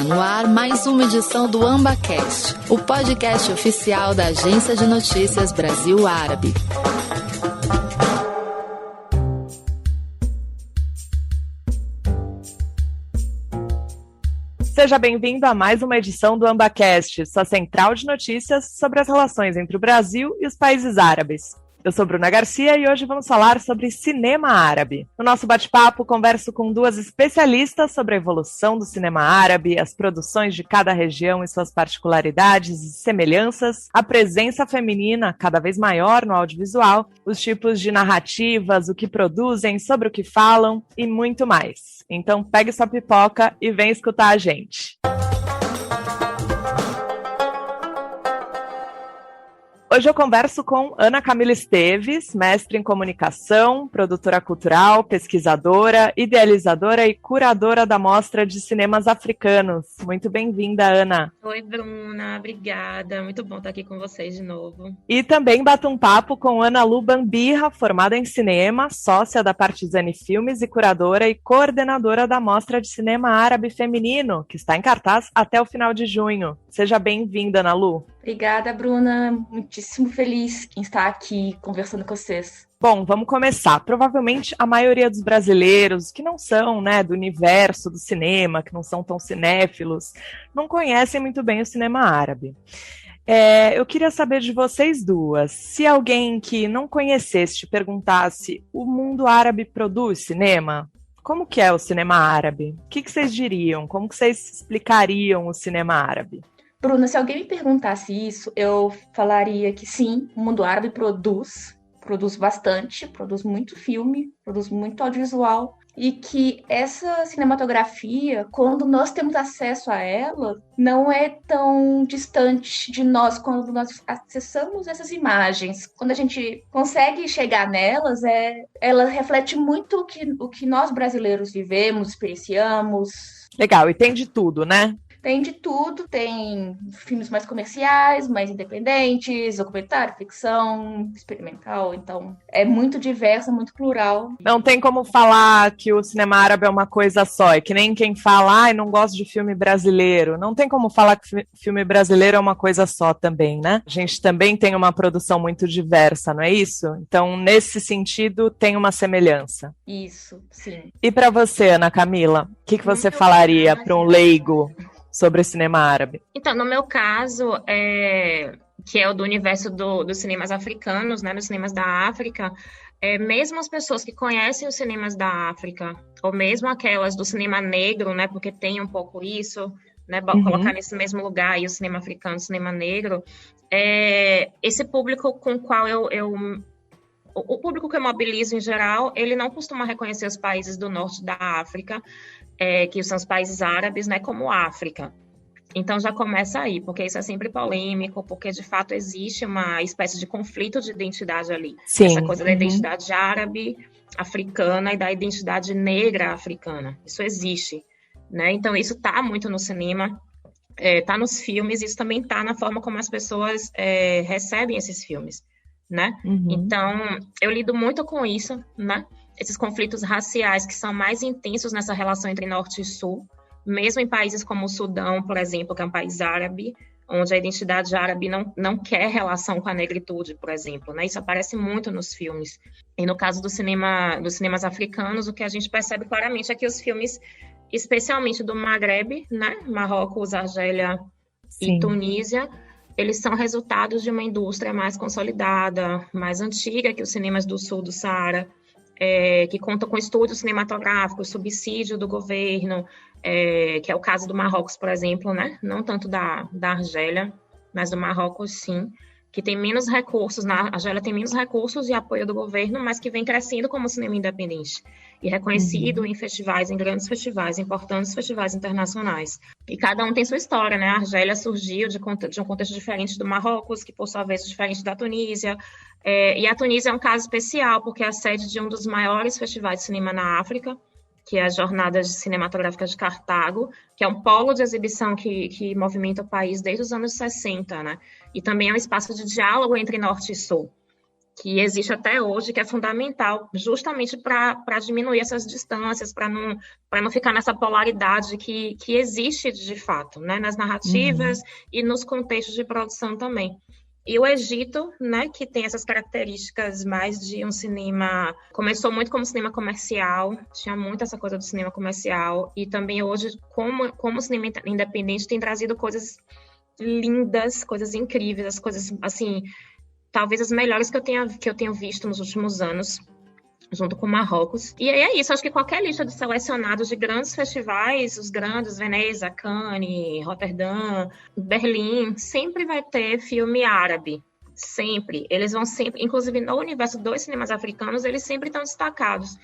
Está no ar mais uma edição do AmbaCast, o podcast oficial da Agência de Notícias Brasil Árabe. Seja bem-vindo a mais uma edição do AmbaCast, sua central de notícias sobre as relações entre o Brasil e os países árabes. Eu sou Bruna Garcia e hoje vamos falar sobre cinema árabe. No nosso bate-papo, converso com duas especialistas sobre a evolução do cinema árabe, as produções de cada região e suas particularidades e semelhanças, a presença feminina cada vez maior no audiovisual, os tipos de narrativas, o que produzem, sobre o que falam e muito mais. Então pegue sua pipoca e vem escutar a gente. Hoje eu converso com Ana Camila Esteves, mestre em comunicação, produtora cultural, pesquisadora, idealizadora e curadora da Mostra de Cinemas Africanos. Muito bem-vinda, Ana. Oi, Bruna. Obrigada. Muito bom estar aqui com vocês de novo. E também bato um papo com Ana Lu Bambirra, formada em cinema, sócia da Partizani Filmes e curadora e coordenadora da Mostra de Cinema Árabe Feminino, que está em cartaz até o final de junho. Seja bem-vinda, Ana Lu. Obrigada, Bruna. Muitíssimo feliz em estar aqui conversando com vocês. Bom, vamos começar. Provavelmente a maioria dos brasileiros que não são, do universo do cinema, que não são tão cinéfilos, não conhecem muito bem o cinema árabe. Eu queria saber de vocês duas, se alguém que não conhecesse te perguntasse, o mundo árabe produz cinema? Como que é o cinema árabe? O que vocês diriam? Como que vocês explicariam o cinema árabe? Bruna, se alguém me perguntasse isso, eu falaria que sim, o mundo árabe produz bastante, produz muito filme, produz muito audiovisual, e que essa cinematografia, quando nós temos acesso a ela, não é tão distante de nós quando nós acessamos essas imagens. Quando a gente consegue chegar nelas, ela reflete muito o que nós brasileiros vivemos, experienciamos. Legal, e tem de tudo, né? Tem de tudo, tem filmes mais comerciais, mais independentes, documentário, ficção, experimental, então é muito diverso, muito plural. Não tem como falar que o cinema árabe é uma coisa só, é que nem quem fala, não gosto de filme brasileiro, não tem como falar que filme brasileiro é uma coisa só também, né? A gente também tem uma produção muito diversa, não é isso? Então, nesse sentido, tem uma semelhança. Isso, sim. E para você, Ana Camila, o que você falaria para um leigo sobre o cinema árabe? Então, no meu caso, que é o do universo dos cinemas africanos, dos cinemas da África, mesmo as pessoas que conhecem os cinemas da África, ou mesmo aquelas do cinema negro, porque tem um pouco isso, colocar nesse mesmo lugar aí o cinema africano, o cinema negro, esse público com o qual o público que eu mobilizo em geral, ele não costuma reconhecer os países do norte da África, que são os países árabes, como África. Então já começa aí, porque isso é sempre polêmico, porque de fato existe uma espécie de conflito de identidade ali. Sim. Essa coisa da identidade árabe, africana e da identidade negra africana. Isso existe, Então isso está muito no cinema, está nos filmes, isso também está na forma como as pessoas recebem esses filmes, Então eu lido muito com isso, Esses conflitos raciais que são mais intensos nessa relação entre norte e sul, mesmo em países como o Sudão, por exemplo, que é um país árabe, onde a identidade árabe não quer relação com a negritude, por exemplo, Isso aparece muito nos filmes. E no caso dos cinemas africanos, o que a gente percebe claramente é que os filmes, especialmente do Maghreb, Marrocos, Argélia e Tunísia, eles são resultados de uma indústria mais consolidada, mais antiga que os cinemas do sul do Saara, que conta com estúdios cinematográficos, subsídio do governo, que é o caso do Marrocos, por exemplo, Não tanto da Argélia, mas do Marrocos, sim, que tem menos recursos, a Argélia tem menos recursos e apoio do governo, mas que vem crescendo como cinema independente e reconhecido em festivais, em grandes festivais, importantes festivais internacionais. E cada um tem sua história, A Argélia surgiu de um contexto diferente do Marrocos, que por sua vez é diferente da Tunísia, e a Tunísia é um caso especial, porque é a sede de um dos maiores festivais de cinema na África, que é as Jornadas Cinematográficas de Cartago, que é um polo de exibição que movimenta o país desde os anos 60, E também é um espaço de diálogo entre Norte e Sul, que existe até hoje, que é fundamental justamente para diminuir essas distâncias, para não ficar nessa polaridade que existe de fato, né, nas narrativas e nos contextos de produção também. E o Egito, né, que tem essas características mais de um cinema... Começou muito como cinema comercial, tinha muito essa coisa do cinema comercial, e também hoje, como o cinema independente, tem trazido coisas lindas, coisas incríveis, as coisas, assim, talvez as melhores que eu tenho visto nos últimos anos, junto com Marrocos. E aí é isso, acho que qualquer lista de selecionados de grandes festivais, os grandes, Veneza, Cannes, Roterdã, Berlim, sempre vai ter filme árabe. Sempre. Eles vão sempre, inclusive no universo dos cinemas africanos, eles sempre estão destacados.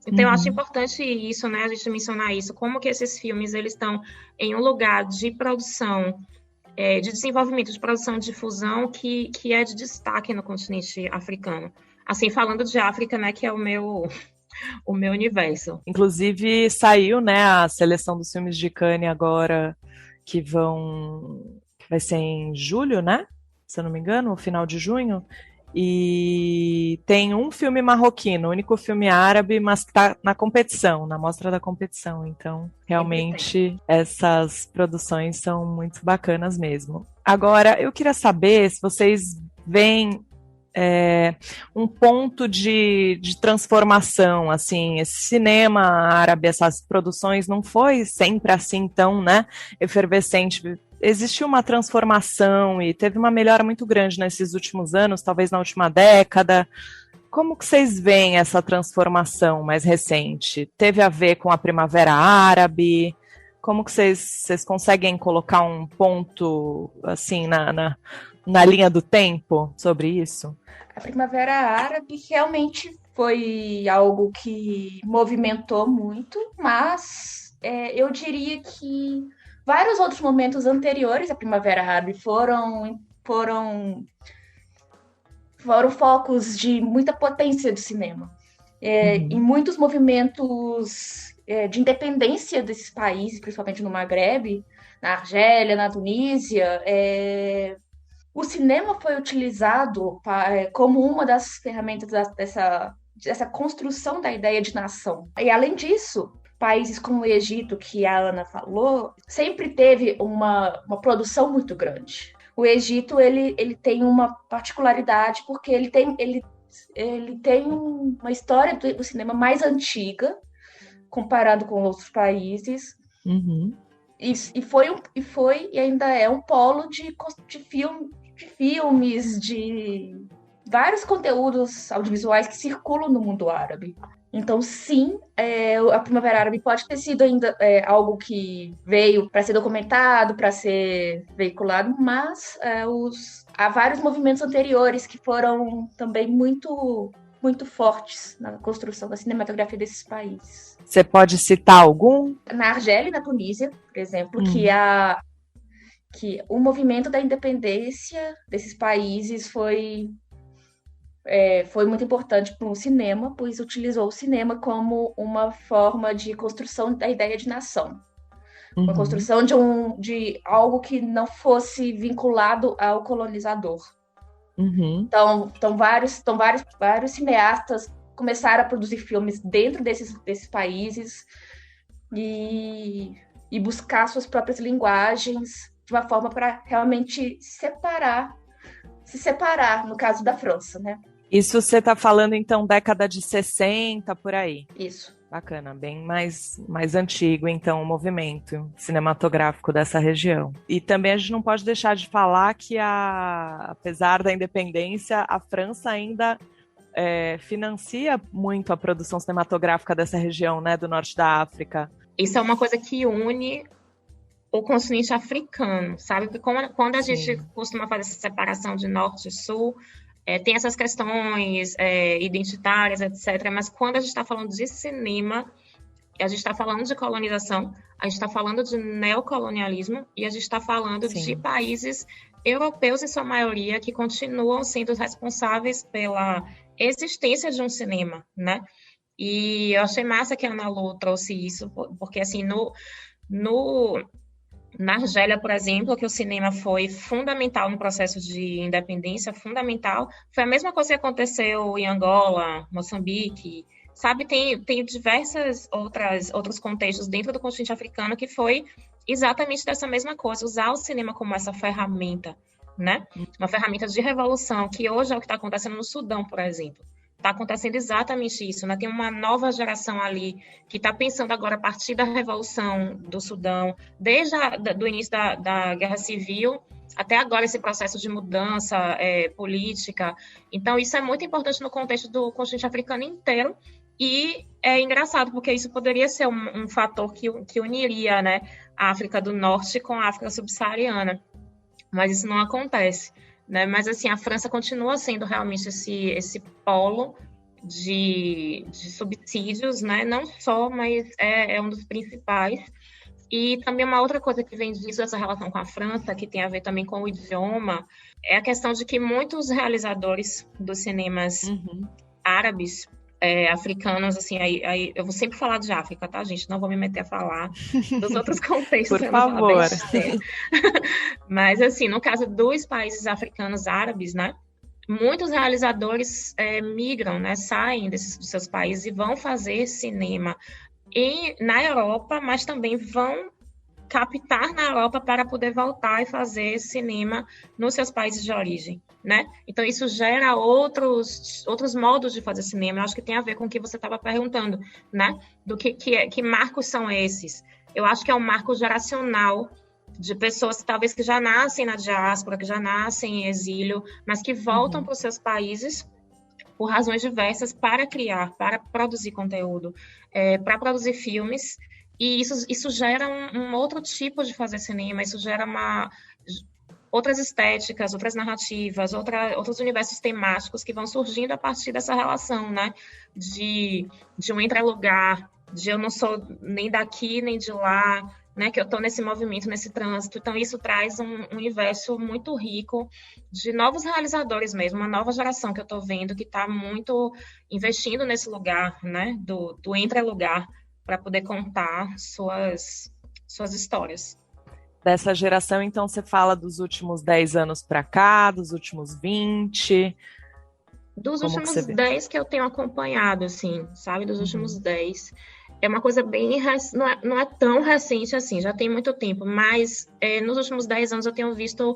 Então, eu acho importante isso, né, a gente mencionar isso, como que esses filmes, eles estão em um lugar de produção, de desenvolvimento, de produção, de difusão, que é de destaque no continente africano. Assim, falando de África, né, que é o meu universo. Inclusive, saiu, né, a seleção dos filmes de Cannes agora, que vai ser em julho, né? Se eu não me engano, no final de junho. E tem um filme marroquino, o único filme árabe, mas que está na competição, na mostra da competição. Então, realmente, essas produções são muito bacanas mesmo. Agora, eu queria saber se vocês veem um ponto de transformação, assim, esse cinema árabe, essas produções não foi sempre assim tão, né, efervescente. Existiu uma transformação e teve uma melhora muito grande nesses últimos anos, talvez na última década. Como que vocês veem essa transformação mais recente? Teve a ver com a Primavera Árabe? Como que vocês conseguem colocar um ponto, assim, na linha do tempo sobre isso? A Primavera Árabe realmente foi algo que movimentou muito, mas eu diria que vários outros momentos anteriores à Primavera Árabe foram focos de muita potência do cinema. Em muitos movimentos de independência desses países, principalmente no Maghreb, na Argélia, na Tunísia, o cinema foi utilizado como uma das ferramentas dessa construção da ideia de nação. E, além disso, países como o Egito, que a Ana falou, sempre teve uma produção muito grande. O Egito ele tem uma particularidade porque ele tem uma história do cinema mais antiga comparado com outros países. E ainda é um polo de filmes, de vários conteúdos audiovisuais que circulam no mundo árabe. Então, sim, a Primavera Árabe pode ter sido ainda algo que veio para ser documentado, para ser veiculado, mas há vários movimentos anteriores que foram também muito, muito fortes na construção da cinematografia desses países. Você pode citar algum? Na Argélia e na Tunísia, por exemplo, que o movimento da independência desses países foi muito importante para o cinema, pois utilizou o cinema como uma forma de construção da ideia de nação. Uma construção de algo que não fosse vinculado ao colonizador. Então vários cineastas começaram a produzir filmes dentro desses países e buscar suas próprias linguagens de uma forma para realmente se separar, no caso da França, né? Isso você está falando, então, década de 60, por aí. Isso. Bacana, bem mais antigo, então, o movimento cinematográfico dessa região. E também a gente não pode deixar de falar que, apesar da independência, a França ainda financia muito a produção cinematográfica dessa região, né, do norte da África. Isso é uma coisa que une o continente africano, sabe? Porque quando a gente costuma fazer essa separação de norte e sul, tem essas questões identitárias, etc. Mas quando a gente está falando de cinema, a gente está falando de colonização, a gente está falando de neocolonialismo e a gente está falando de países europeus, em sua maioria, que continuam sendo responsáveis pela existência de um cinema, né? E eu achei massa que a Ana Lu trouxe isso, porque, assim, Na Argélia, por exemplo, que o cinema foi fundamental no processo de independência, fundamental, foi a mesma coisa que aconteceu em Angola, Moçambique, sabe? Tem diversas outros contextos dentro do continente africano que foi exatamente dessa mesma coisa, usar o cinema como essa ferramenta, né? Uma ferramenta de revolução, que hoje é o que está acontecendo no Sudão, por exemplo. Está acontecendo exatamente isso, né? Tem uma nova geração ali que está pensando agora a partir da Revolução do Sudão, desde o início da Guerra Civil até agora esse processo de mudança política. Então, isso é muito importante no contexto do continente africano inteiro e é engraçado, porque isso poderia ser um fator que uniria, né, a África do Norte com a África subsaariana, mas isso não acontece. Né? Mas, assim, a França continua sendo realmente esse polo de subsídios, né? Não só, mas é um dos principais. E também uma outra coisa que vem disso, essa relação com a França, que tem a ver também com o idioma, é a questão de que muitos realizadores dos cinemas árabes, africanos, assim, aí eu vou sempre falar de África, tá, gente? Não vou me meter a falar dos outros contextos. Por favor. Mas, assim, no caso dos países africanos árabes, né, muitos realizadores migram, né, saem dos seus países e vão fazer cinema na Europa, mas também vão captar na Europa para poder voltar e fazer cinema nos seus países de origem, né? Então, isso gera outros modos de fazer cinema. Eu acho que tem a ver com o que você estava perguntando, né? Do que marcos são esses? Eu acho que é um marco geracional de pessoas talvez que já nascem na diáspora, que já nascem em exílio, mas que voltam para os seus países por razões diversas para criar, para produzir conteúdo, para produzir filmes. E isso gera um outro tipo de fazer cinema, isso gera outras estéticas, outras narrativas, outros universos temáticos que vão surgindo a partir dessa relação, né? De um entrelugar, de eu não sou nem daqui nem de lá, né? Que eu estou nesse movimento, nesse trânsito. Então, isso traz um universo muito rico de novos realizadores mesmo, uma nova geração que eu estou vendo que está muito investindo nesse lugar, né? Do entrelugar, para poder contar suas histórias. Dessa geração, então, você fala dos últimos 10 anos para cá, dos últimos 20? Dos últimos 10 que eu tenho acompanhado, assim, sabe? Dos últimos 10. É uma coisa bem... Não é tão recente assim, já tem muito tempo, mas nos últimos 10 anos eu tenho visto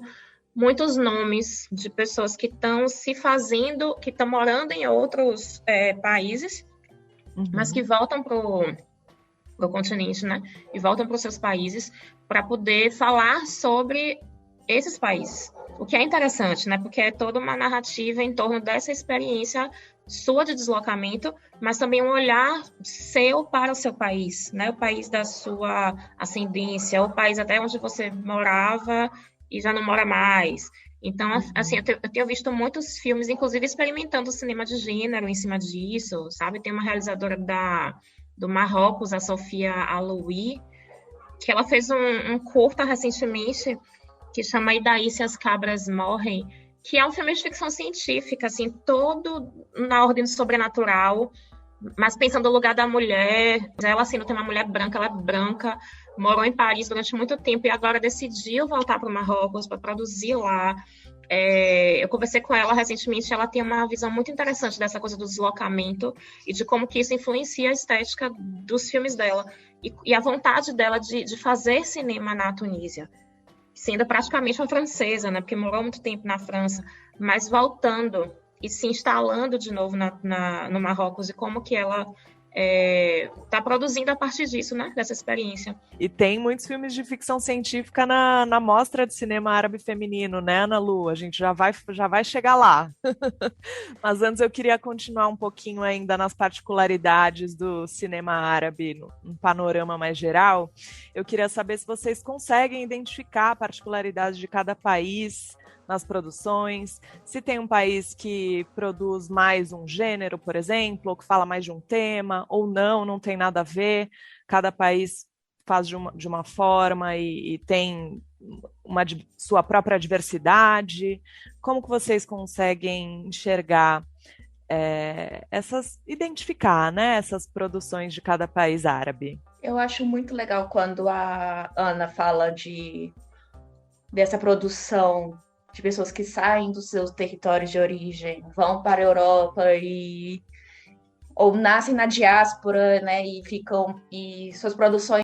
muitos nomes de pessoas que estão se fazendo, que estão morando em outros países, mas que voltam para o continente, né? E voltam para os seus países para poder falar sobre esses países. O que é interessante, né? Porque é toda uma narrativa em torno dessa experiência sua de deslocamento, mas também um olhar seu para o seu país, né? O país da sua ascendência, o país até onde você morava e já não mora mais. Então, assim, eu tenho visto muitos filmes, inclusive experimentando o cinema de gênero em cima disso, sabe? Tem uma realizadora do Marrocos, a Sofia Aloui, que ela fez um curta recentemente que chama E Daí Se as Cabras Morrem, que é um filme de ficção científica, assim, todo na ordem do sobrenatural, mas pensando no lugar da mulher. Ela, assim, não tem uma mulher branca, ela é branca, morou em Paris durante muito tempo e agora decidiu voltar para o Marrocos para produzir lá. Eu conversei com ela recentemente, ela tem uma visão muito interessante dessa coisa do deslocamento e de como que isso influencia a estética dos filmes dela e a vontade dela de fazer cinema na Tunísia, sendo praticamente uma francesa, né, porque morou muito tempo na França, mas voltando e se instalando de novo no Marrocos e como que ela está produzindo a partir disso, né, dessa experiência. E tem muitos filmes de ficção científica na Mostra de Cinema Árabe Feminino, né, Ana Lu? A gente já vai chegar lá. Mas antes eu queria continuar um pouquinho ainda nas particularidades do cinema árabe, no panorama mais geral. Eu queria saber se vocês conseguem identificar a particularidade de cada país nas produções, se tem um país que produz mais um gênero, por exemplo, ou que fala mais de um tema, ou não tem nada a ver, cada país faz de uma forma e tem sua própria diversidade. Como que vocês conseguem enxergar identificar, né, essas produções de cada país árabe? Eu acho muito legal quando a Ana fala dessa produção de pessoas que saem dos seus territórios de origem, vão para a Europa ou nascem na diáspora, né, e suas produções